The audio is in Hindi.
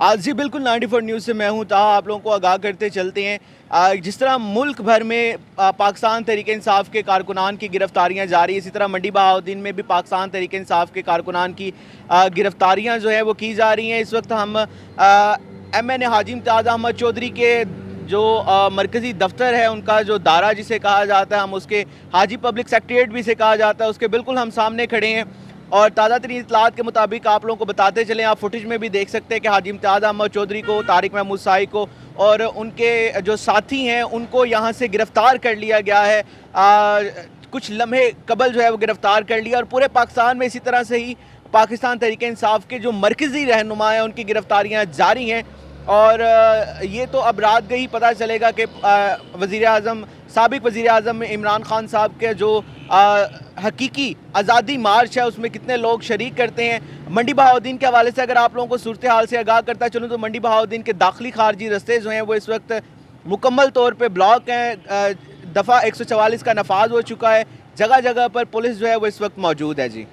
आज जी बिल्कुल 94 न्यूज़ से मैं हूं ताहा आप लोगों को आगाह करते चलते हैं। जिस तरह मुल्क भर में पाकिस्तान तहरीक इंसाफ के कारकुनान की गिरफ्तारियां जारी, इसी तरह मंडी बहाउद्दीन में भी पाकिस्तान तहरीक इंसाफ के कारकुनान की गिरफ्तारियां जो है वो की जा रही हैं। इस वक्त हम MN हाजी इम्तियाज़ अहमद चौधरी के जो मरकज़ी दफ्तर है, उनका जो दारा जिसे कहा जाता है, हम उसके हाजी पब्लिक सेक्रेटरीट भी से कहा जाता है, उसके बिल्कुल हम सामने खड़े हैं। और ताज़ा तरीन इतलात के मुताबिक आप लोगों को बताते चलें, आप फुटेज में भी देख सकते हैं कि हाजी इम्तियाज़ अहमद चौधरी को, तारिक महमूद साई को और उनके जो साथी हैं उनको यहाँ से गिरफ़्तार कर लिया गया है। कुछ लम्हे कबल जो है वो गिरफ़्तार कर लिया। और पूरे पाकिस्तान में इसी तरह से ही पाकिस्तान तहरीक इंसाफ के जो मरकज़ी रहनुमा हैं उनकी गिरफ़्तारियाँ जारी हैं। और ये तो अब रात गई पता चलेगा कि वज़ीर-ए-आज़म, साबिक़ वज़ीर-ए-आज़म इमरान खान साहब के जो हकीकी आज़ादी मार्च है उसमें कितने लोग शरीक करते हैं। मंडी बहाउद्दीन के हवाले से अगर आप लोगों को सूरत हाल से आगाह करता चलूँ तो मंडी बहाउद्दीन के दाखिली खारजी रस्ते जो हैं वो इस वक्त मुकम्मल तौर पे ब्लॉक हैं। दफ़ा 144 का नफाज हो चुका है। जगह जगह पर पुलिस जो है वो इस वक्त मौजूद है जी।